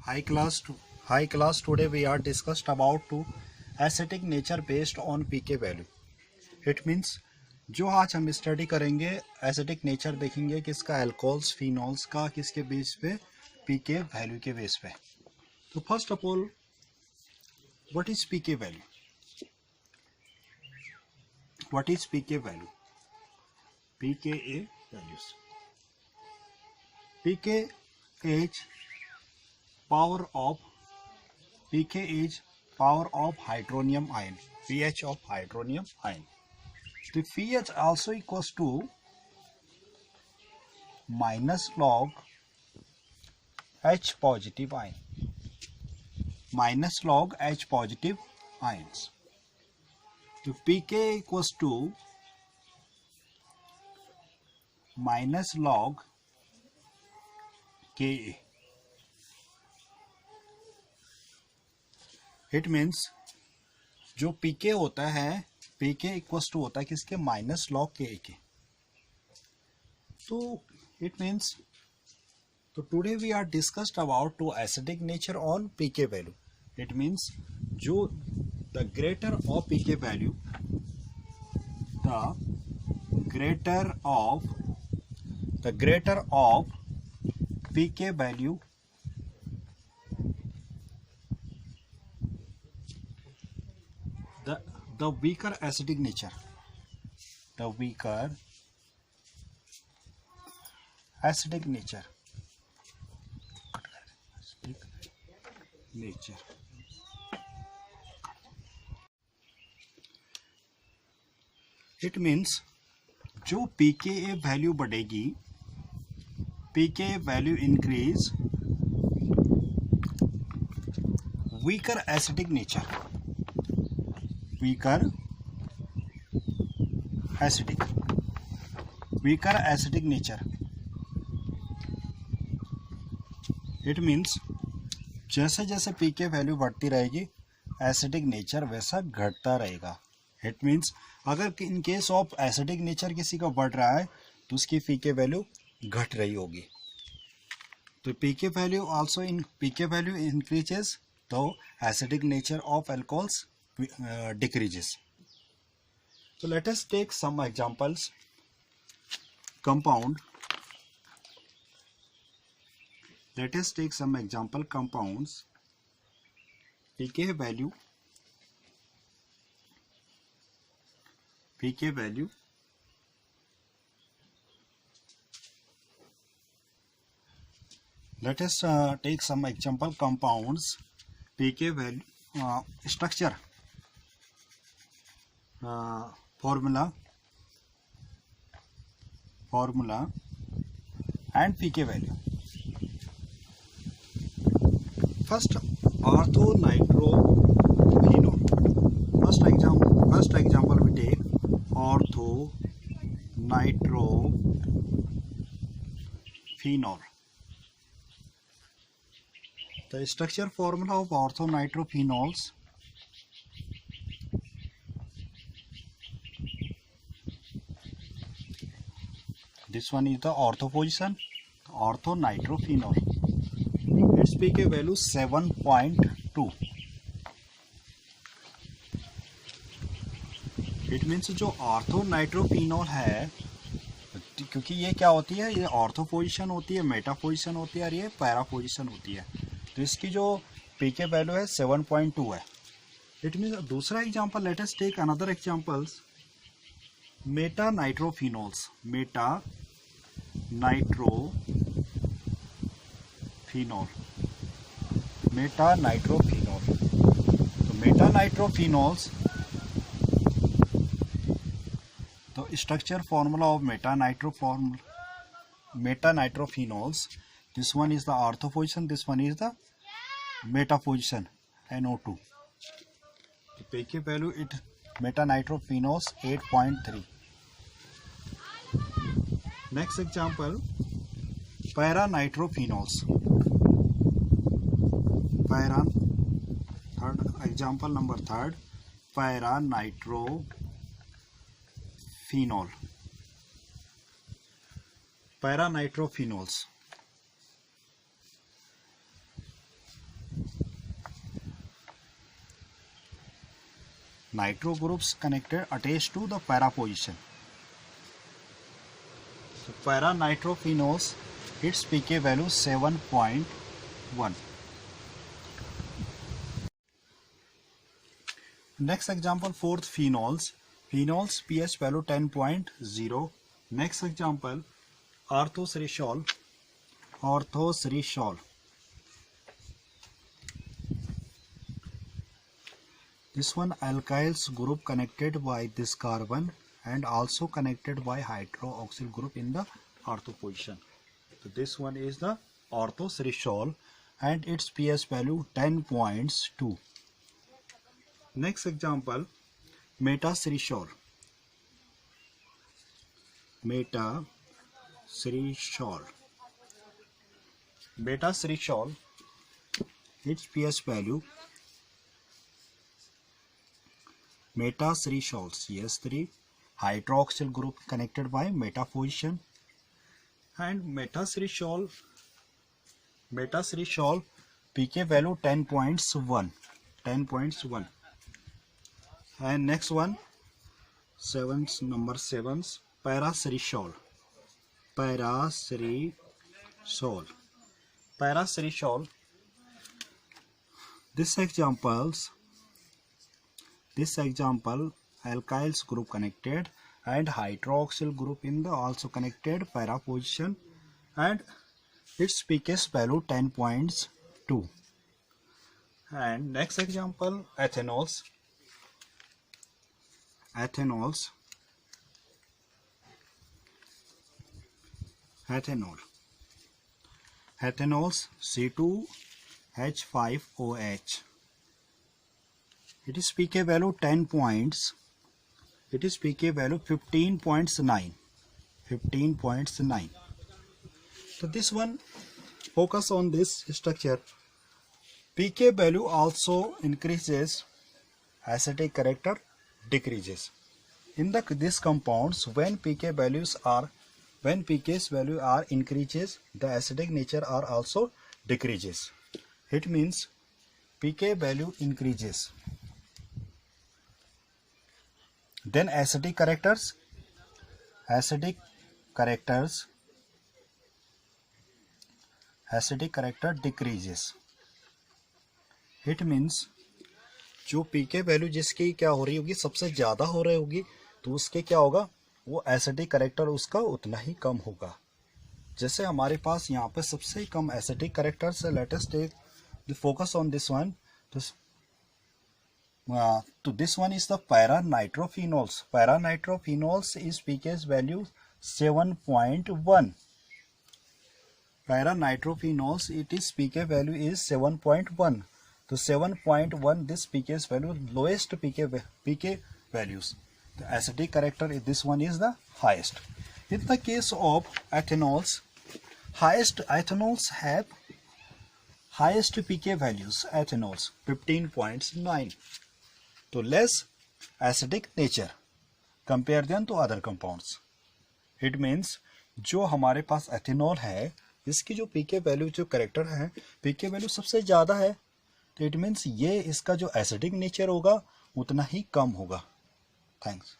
Hi class. Hi class. Today we are discussed about to acidic nature based on pK value. It means जो आज हम study करेंगे acidic nature देखेंगे किसका alcohols phenols का किसके बेस पे पीके वैल्यू के बेस पे. तो first of all what is pK value. What is pK value. PKa values. PK is power of pK is power of hydronium ion, pH of hydronium ion. The pH also equals to minus log H positive ion, minus log H positive ions. The pK equals to minus log Ka. It means जो पीके होता है पीके equals to होता है किसके minus log K. तो it means तो today we are discussed about to acidic nature on pK value. It means जो the greater of pK value the greater of pK value the weaker acidic nature, the weaker acidic nature, it means जो pKa value बढ़ेगी, pKa value increase, weaker acidic nature, weaker acidic nature. It means जैसे जैसे पीके value बढ़ती रहेगी acidic nature वैसा घटता रहेगा. It means अगर in case of acidic nature किसी का बढ़ रहा है तो उसकी पीके वैल्यू घट रही होगी. तो pK value also in pK value increases तो acidic nature of alcohols decreases. So let us take some examples. Compound. Let us take some example compounds. pK value. Let us take some example compounds. pK value structure. Formula and pK value. First, orthonitrophenol. First example we take orthonitrophenol. The structure formula of orthonitrophenols. This one is the ortho position, orthonitrophenol. Its pK value 7.2. It means जो orthonitrophenol है, क्योंकि ये क्या होती है, ये ortho position होती है, मेटा पोजिशन होती है और ये पैरा पोजिशन होती है, तो इसकी जो पीके वैल्यू है 7.2 है. इट मीन्स दूसरा example, let us take another examples. Meta nitrophenols. तो मेटा नाइट्रोफिनोल्स, तो structure formula of meta nitrophenols. This one is the ortho position, this one is the meta position, NO2. PK value it meta nitrophenols 8.3. Next example, para-nitrophenols. Example number 3, para-nitrophenol. Para-nitrophenols. nitro groups connected attached to the para position. So para nitrophenols, its pK value 7.1. Next example, fourth, phenols. Phenols pH value 10.0. Next example, orthosyrishol. Orthosyrishol. This one alkyls group connected by this carbon and also connected by hydroxyl group in the ortho position. So this one is the orthosyrishol and its pH value 10.2. Next example, metasyrishol. Metasyrishol. Metasyrishol, its pH value, metasyrishol CH3 hydroxyl group connected by meta position, and metasyrishol pK value 10.1. And next one, number 7, parasyrishol. This example alkyls group connected and hydroxyl group in the also connected para position, and its pK value 10.2. And next example, ethanols. Ethanols C2H5OH. It is pK value 10 points. It is pK value 15.9. So this one, focus on this structure. pK value also increases, acidic character decreases. In this compounds, when pK's value are increases, the acidic nature are also decreases. It means pK value increases, then acidic character decreases. It means जो pK value जिसकी क्या हो रही होगी, सबसे ज़्यादा हो रही होगी, तो उसके क्या होगा, वो एसिडिक करेक्टर उसका उतना ही कम होगा. जैसे हमारे पास यहाँ पे सबसे कम एसिडिक करेक्टर्स है. Let us take the focus on this one. तो this one is the para nitrophenols. Para nitrophenols is pK's value 7.1. Para nitrophenols, it is pK value is 7.1. So 7.1, this pK's value, lowest pK values. The acidic character, this one is the highest. In the case of ethanols, ethanols have highest pK values. Ethanols 15.9. So less acidic nature compared than to other compounds. It means जो हमारे पास ethanol है, इसकी जो pK value, जो character है, pK value सबसे ज़्यादा है. तो इट मीन्स ये इसका जो एसिडिक नेचर होगा उतना ही कम होगा. थैंक्स.